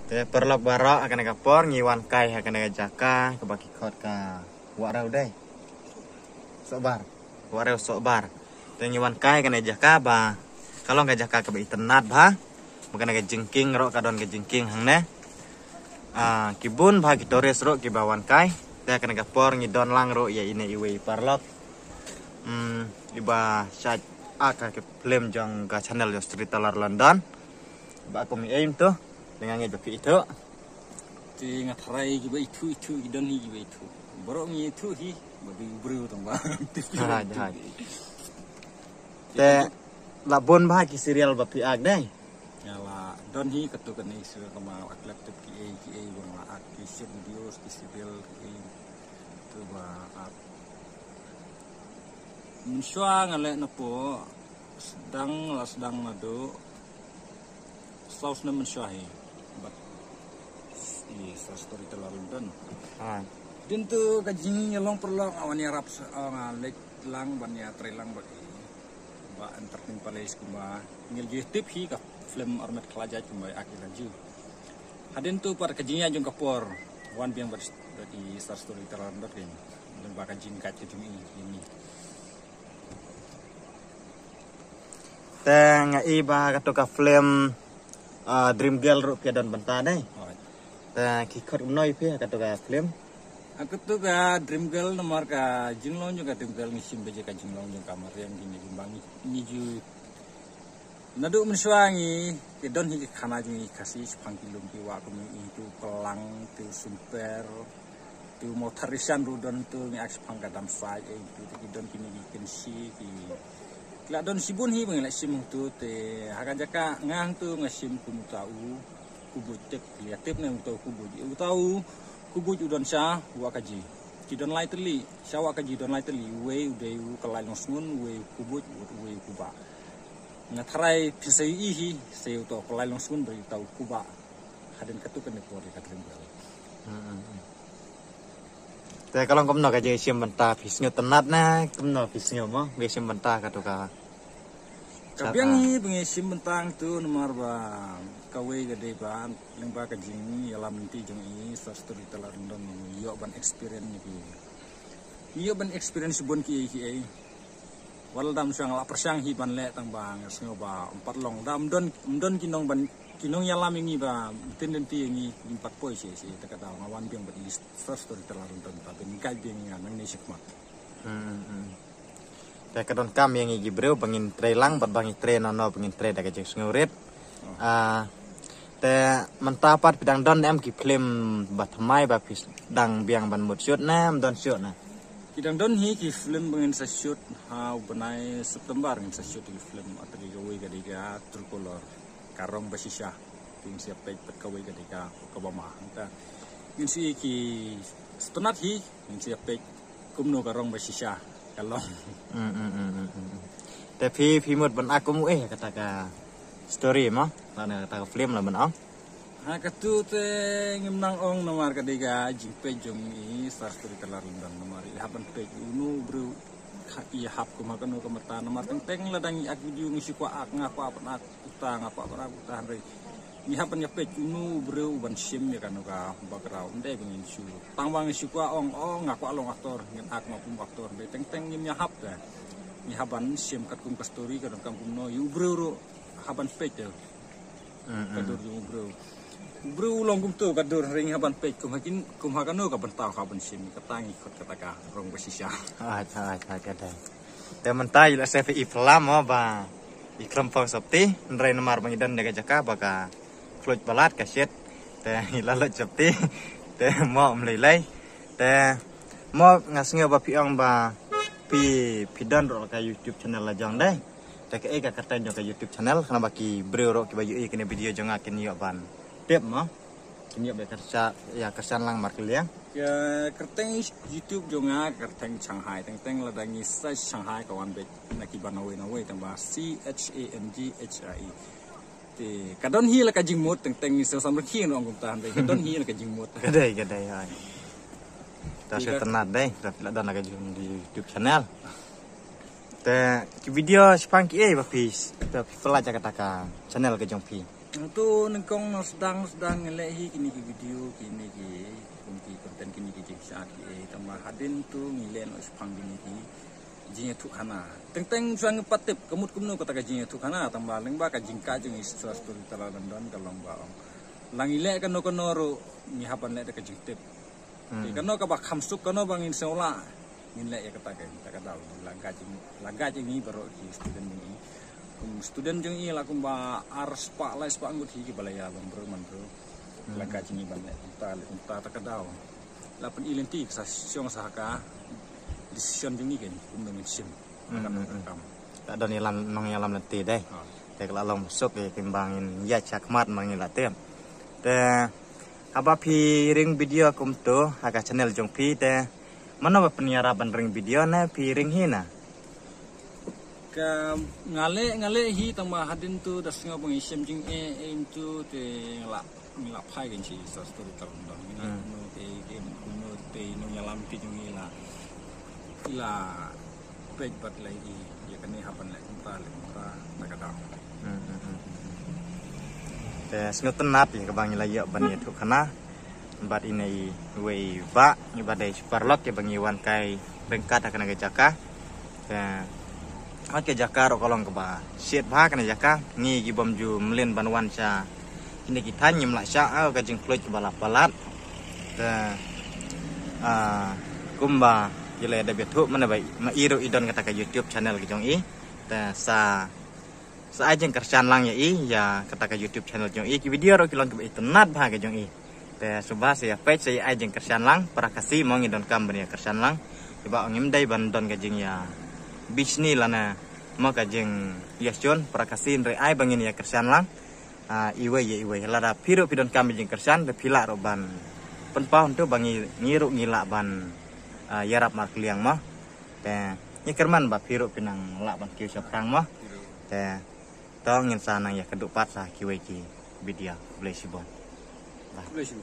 Te perlok barok akan kapor ngiwan kai akan jaka ke baki kot ka warau deh. Sobar. Warau sobar. Te ngiwan kai akan jaka ba. Kalau nggak jaka ke internet ba. Bukan ke jengking rok kadon ke jengking hang ne. Kibun ba kitores rok ki bawan kai. Te akan kapor ngidon lang rok ya ini iwe perlok. Iba syat aka ke film jong ka channel yo Street Teller London. Ba aku mi aim tuh dengan ngejoki itu. Ti ngatrai giba itu idon hi giba itu. Borok ngi itu hi babi bru tong ba. Jahat. Te labon bah ki serial bapi ag deh. Nyala don hi ketu kan isu kama aklat tu ki bang la ak ki videos ki serial ki tu ba ak. Mensua ngale napo sedang nado saus na mensua hi. But story Teller London. Din tu kajing nyelong perlong awan yarap ngalek lang ban ya trelang bagi ba entertain palace kuma ngil tip hi ka film armet kelajat kuma akil laju. Hadin tu par kajingnya jong kapor wan biang di story Teller London kan dan ba kajing kat kajing ini. Te ngai ba katoka film Dream Girl ro pia dan benta deh. Ta kikot noi pia katoka film. Aku tu ka Dream Girl nomor ka jinglong juga Dream Girl ngisim beje ka jinglong jong kamar yang gini jumbangi niju nadu mensuangi kedon hi khana jung kasih sepang kilum ki wa ku itu pelang tu sumper tu motorisan rudon tu ngi aks pang kadam sai itu kedon kini bikin si ki la don sibun hi bang la sim tu te hakan jaka ngang tu ngasim kum tau kubut tek liatip ne utau kubut utau kubut udon sya wa kaji kidon lai teli sya wa kaji don lai teli we ude u kalai longsun we kubut we kuba ngatrai pisai ihi se utau kalai longsun beri tau kuba hadin katu kan ko di katrim bal. Te kalau komno ka je sim benta fisnyo tenat na komno fisnyo mo we sim benta katoka. Kabiang hi bengesim bentang tu nomor ba kawe gede ban yang ba kajing yalam nanti jong i story Teller London yo ban experience ni yo ban experience bon ki ai wal dam sang la persang hi ban le tang bang sngo ba empat long dam don kinong ban kinong yalam ini ba tendensi ini empat poi si ta kata ngawan biang ba di story Teller London ta ben kai biang nang ni sikmat. Te kadon kam yang igi breu bangin trelang bat bangi tre nono bangin tre da kajeng ngurit. Te mentapat bidang don em ki film bat mai ba pis dang biang ban mut shoot na don shoot na. Kidang don hi ki film bangin sa shoot ha benai September ngin sa shoot ki film atri gawe gadika Tricolor karong basisya tim siap pek kawe gadika kabama ta ngin si ki stonat hi ngin siap pek kumno karong basisya kalong. Tapi mut ban aku mu kata story mo na kata film lah ban ong. Ha katu te ngimnang ong nomor kadega jingpe jong i story Teller London nomor haban pe unu bro i hap ko makano kamata nomor teng ladang ak video ngisi ko ak ngapa apa utang apa utang re ni haban ya pe unu bro ban sim ya kan ka background de bingin su tangwang ngisi ko ong ngako along aktor ngin ak mapum aktor de teng ngim ya hap da ni haban sim kat kum story kan kampung no yu bro haban pe de kadur yu bro longgum tu kadur ring haban pe kum hakano ka bentau haban sim katangi kot kataka rong basisya. Kadai. Te mentai la se fi pelam mo ba ikram pang sapti ndrai nomor bangidan daga jaka baka fluj balat kaset te ilala japti te mo mlilai te mo ngasnge ba piang ba pi dan ro ka YouTube channel la jang dai te ke ka kata jong ka YouTube channel kana baki breu ro ki ba yu kene video jong akin yo ban tip mo kini be kerja ya kerjaan lang markeliang ya kerteng YouTube jonga kerteng Shanghai teng ladangi sa Shanghai kawan be nakiban nawe tamba CHANGHI te kadon hi la kajing mot teng so samre khi no ngum tahan be kadon hi la kajing mot gadai hai ta se tenat deh la dan ka jong di YouTube channel te video spang ki ba pis ta pelajar kata ka channel ka jong pi Itu nengkong sedang ngelehi kini video kini konten kini saat tambah hadin tu ngilen sepang kini jinya tu kana teng suang patip kemut kata jinya tu kana tambah lengba ka jingka jeng istra story tala London kalong baong langile kan no ro ni hapan le ka jingtip kano ka ba khamsuk kano bangin seola nile ya kata daw laga jing ni baru student ni student jeng i lakum ba ars pa la spa ngut hi balaya bang bro man bro laga jing ban le unta takadaw lapan ilenti sa siong sahaka decision jeng ni kan dengan sim akan rekam tak ada nilam nong yalam nanti deh tek la long sok ke timbangin ya cakmat mangila tem te apa piring video kum tu aga channel jong pi te mana ba penyiarapan ring video na piring hina ka ngale hi tambah hadin tu das nga bang isim jing tu te ngla phai gen chi sa story tal don ni no te no te no yalam ti jong ila page bat lagi ya kan ni hapan lai ta nakadaw te snguten nap ya kabang ila ya ban tu kana bat ini we ba ni badai superlok ya bang iwan kai bengkat akan ga jaka te at ke jaka ro kolong ke ba siet ba kana jaka ngi gi bom ju mlen banwan cha ini kita nyim la sha au ka jing kloj balap balat te kumba jile ada betu mana bai ma iru idon kata ka YouTube channel ke jong i te sa ajeng kersan lang ya i ya kata ka YouTube channel jong i ki video ro kilon ke internet ba ke jong i te subas ya page saya ajeng kersan lang para kasih mong idon kam ya kersan lang coba ngim dai ban don ka jing ya bisni lana mo ka jing yasjon para kasih re ai bangin ya kersan lang iwe lada piro pidon kam jing kersan de pila ro ban penpau tu bangi ngiru ngila ban yarap mak liang mah te ni kerman ba piro pinang la ban kiu saprang mah te tong ngin sanang ya keduk pat sa kiwe ki bidia blesibon bless you